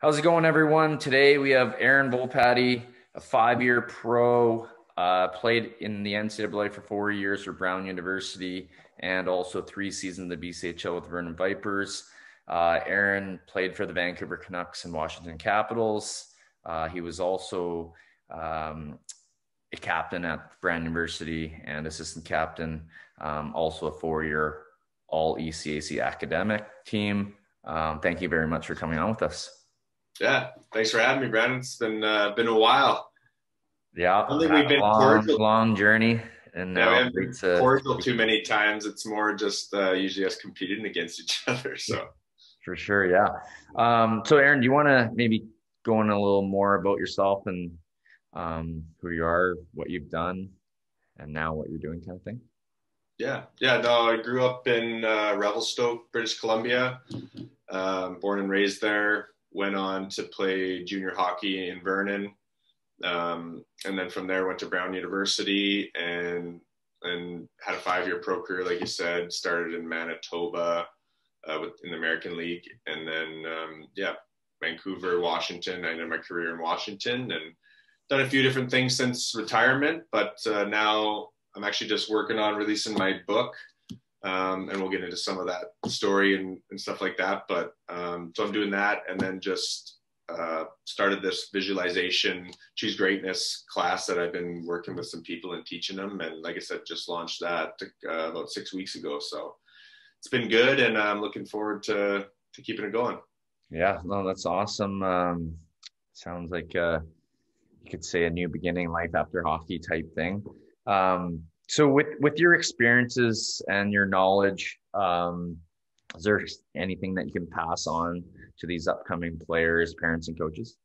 How's it going, everyone? Today we have Aaron Volpatti, a five-year pro, played in the NCAA for 4 years for Brown University, and also 3 seasons in the BCHL with Vernon Vipers. Aaron played for the Vancouver Canucks and Washington Capitals. He was also a captain at Brown University and assistant captain, also a 4-year all ECAC academic team. Thank you very much for coming on with us. Yeah, thanks for having me, Brandon. It's been a while. Yeah, I don't think we've been cordial. long journey, and Yeah, we now haven't been cordial too many times. It's more just usually us competing against each other. So for sure, yeah. So Aaron, do you want to maybe go in a little more about yourself and who you are, what you've done, and now what you're doing, kind of thing? yeah. No, I grew up in Revelstoke, British Columbia. Born and raised there. Went on to play junior hockey in Vernon. And then from there went to Brown University and had a 5-year pro career, like you said. Started in Manitoba in the American League, and then Vancouver, Washington. I ended my career in Washington and done a few different things since retirement. But now I'm actually just working on releasing my book, and we'll get into some of that story and stuff like that. But so I'm doing that, and then just started this visualization, choose greatness class that I've been working with some people and teaching them. And like I said, just launched that about 6 weeks ago. So it's been good, and I'm looking forward to keeping it going. Yeah, no, that's awesome. Sounds like you could say a new beginning, life after hockey type thing. So with your experiences and your knowledge, is there anything that you can pass on to these upcoming players, parents, and coaches?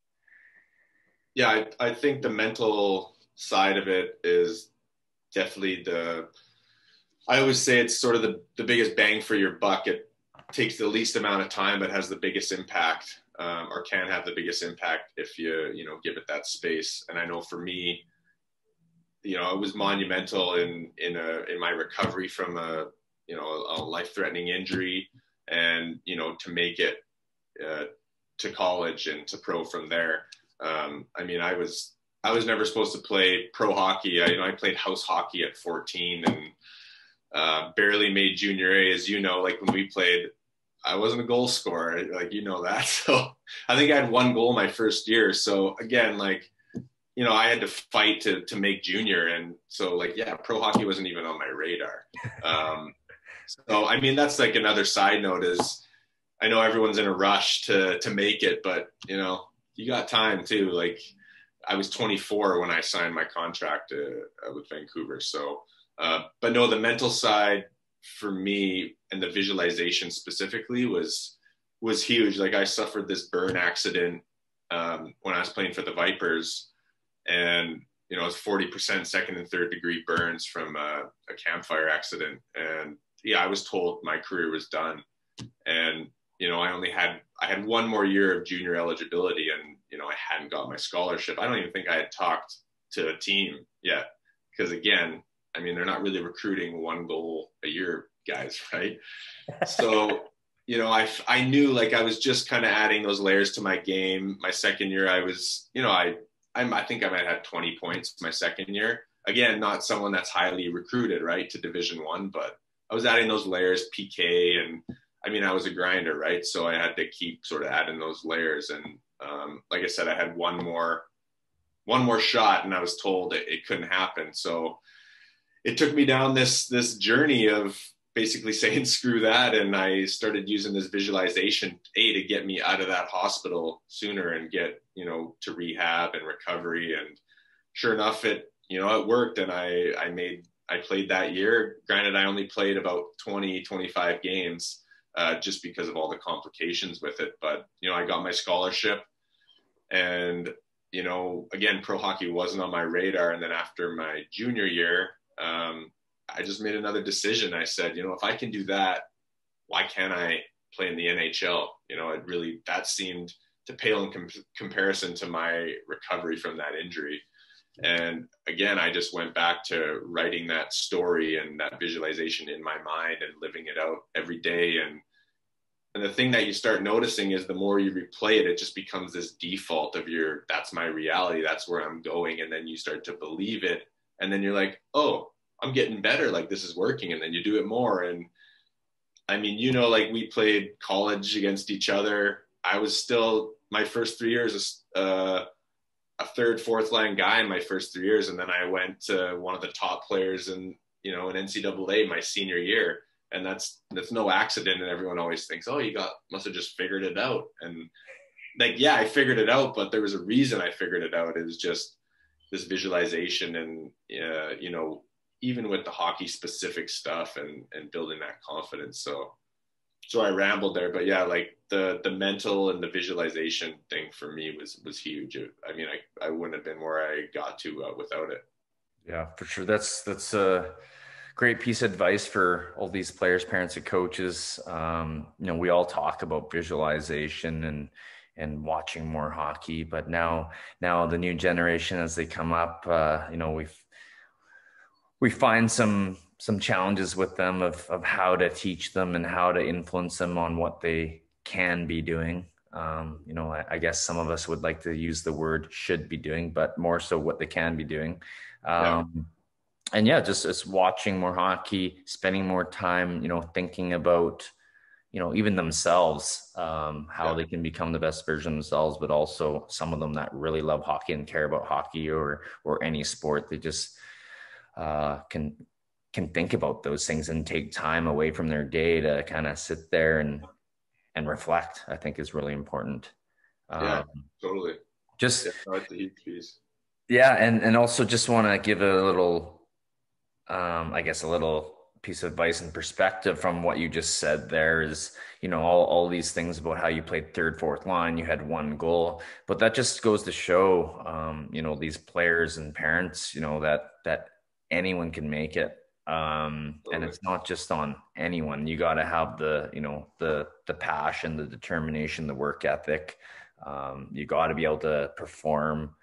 Yeah, I think the mental side of it is definitely I always say it's sort of the biggest bang for your buck. It takes the least amount of time, but has the biggest impact, or can have the biggest impact if you give it that space. And I know for me, it was monumental in my recovery from a life-threatening injury, and to make it to college and to pro from there. I was never supposed to play pro hockey. I played house hockey at 14 and barely made junior A. As you know, like when we played, I wasn't a goal scorer, like that. So I think I had 1 goal my first year. So again, like, I had to fight to make junior. And so pro hockey wasn't even on my radar. So, that's like another side note is I know everyone's in a rush to make it, but you got time too. Like I was 24 when I signed my contract with Vancouver. So, but no, the mental side for me and the visualization specifically was huge. Like I suffered this burn accident when I was playing for the Vipers. And, it was 40% second and third degree burns from a campfire accident. And yeah, I was told my career was done. And, I had 1 more year of junior eligibility, and, I hadn't got my scholarship. I don't even think I had talked to a team yet. Because again, they're not really recruiting 1 goal a year guys, right? So, I knew like I was just kind of adding those layers to my game. My second year, I was, I think I might have had 20 points my second year. Again, not someone that's highly recruited, right, to Division I, but I was adding those layers, PK, and I was a grinder, right? So I had to keep sort of adding those layers. And like I said, I had one more shot, and I was told it couldn't happen. So it took me down this journey of basically saying screw that, and I started using this visualization to get me out of that hospital sooner and get to rehab and recovery. And sure enough, it worked, and I played that year. Granted, I only played about 20-25 games just because of all the complications with it, but I got my scholarship. And again, pro hockey wasn't on my radar. And then after my junior year, I just made another decision. I said, if I can do that, why can't I play in the NHL? That seemed to pale in comparison to my recovery from that injury. And again, I just went back to writing that story and that visualization in my mind and living it out every day. And And the thing that you start noticing is the more you replay it, it just becomes this default of that's my reality. That's where I'm going. And then you start to believe it. And then you're like, oh, I'm getting better. Like this is working. And then you do it more. And I mean, like we played college against each other. I was still my first 3 years, a third, fourth line guy in my first 3 years. And then I went to one of the top players in NCAA my senior year. And that's no accident. And everyone always thinks, oh, must have just figured it out. And like, yeah, I figured it out, but there was a reason I figured it out. It was just this visualization and, even with the hockey specific stuff and building that confidence. So I rambled there, but yeah, like the mental and the visualization thing for me was huge. I mean, I wouldn't have been where I got to without it. Yeah, for sure. That's a great piece of advice for all these players, parents, and coaches. We all talk about visualization and watching more hockey, but now the new generation, as they come up, we find some challenges with them of how to teach them and how to influence them on what they can be doing. I guess some of us would like to use the word should be doing, but more so what they can be doing. Yeah. And yeah, just watching more hockey, spending more time, thinking about, even themselves, how they can become the best version of themselves, but also some of them that really love hockey and care about hockey or any sport. They just can think about those things and take time away from their day to kind of sit there and reflect, I think is really important. Yeah, totally. Just, that's a huge piece. Yeah. And also just want to give a little, I guess a little piece of advice and perspective from what you just said there is, all these things about how you played third, fourth line, you had one goal, but that just goes to show, these players and parents, that anyone can make it. And it's not just on anyone. You got to have the passion, the determination, the work ethic. You got to be able to perform,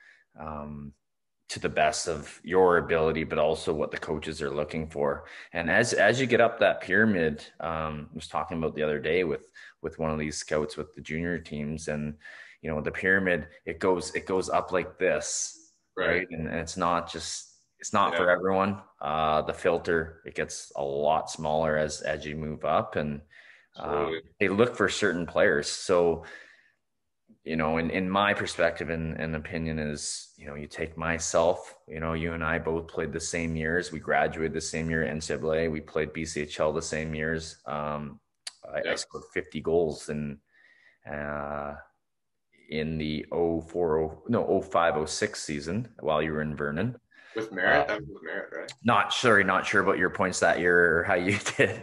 to the best of your ability, but also what the coaches are looking for. And as you get up that pyramid, I was talking about the other day with one of these scouts with the junior teams, and the pyramid, it goes up like this, right? And it's not for everyone. The filter, it gets a lot smaller as you move up, and they look for certain players. So in my perspective and opinion is, you take myself, you and I both played the same years. We graduated the same year at NCAA. We played BCHL the same years. I scored 50 goals in the 05-06 season while you were in Vernon. With Merritt? That was with Merritt, right? Not sure about your points that year or how you did.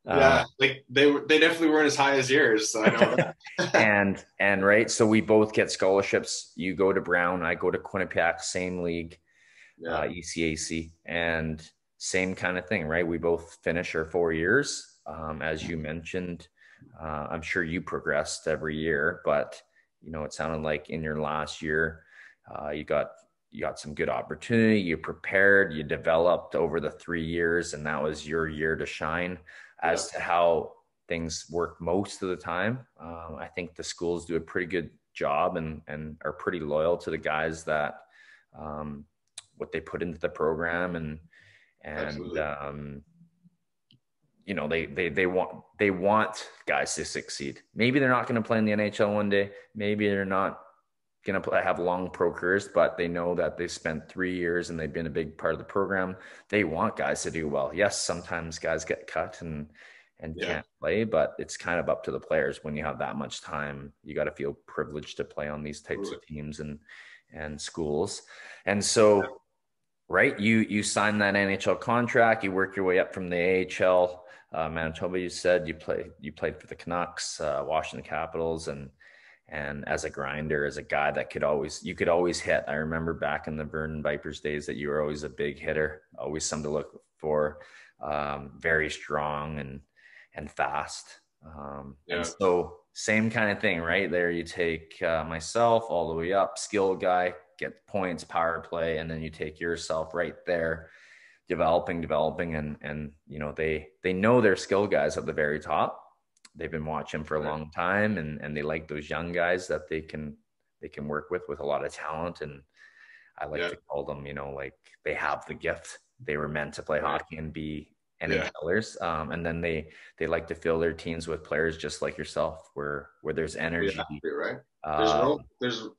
Yeah, like they definitely weren't as high as yours, so I know that. and right, so we both get scholarships. You go to Brown, I go to Quinnipiac, same league, ECAC, and same kind of thing, right? We both finish our 4 years, as you mentioned. I'm sure you progressed every year, but it sounded like in your last year, you got some good opportunity. You prepared, you developed over the 3 years, and that was your year to shine. As to how things work most of the time, I think the schools do a pretty good job and are pretty loyal to the guys that what they put into the program, and they want guys to succeed. Maybe they're not going to play in the NHL one day. Maybe they're not going to have long pro careers, but they know that they spent 3 years and they've been a big part of the program. They want guys to do well. Yes, sometimes guys get cut and can't play, but it's kind of up to the players. When you have that much time, you got to feel privileged to play on these types of teams and schools. And so, right, you sign that NHL contract, you work your way up from the AHL, Manitoba. You said you played for the Canucks, Washington Capitals, and as a grinder, as a guy that you could always hit. I remember back in the Vernon Vipers days that you were always a big hitter, always something to look for, very strong and fast. And so same kind of thing, right? There you take myself all the way up, skill guy, get points, power play, and then you take yourself right there, developing, and they know their skill guys at the very top. they've been watching for a long time, and they like those young guys that they can work with a lot of talent. And I like to call them, like they have the gift. They were meant to play hockey and be NHLers. And then they like to fill their teams with players just like yourself, where there's energy. Right. Um, There's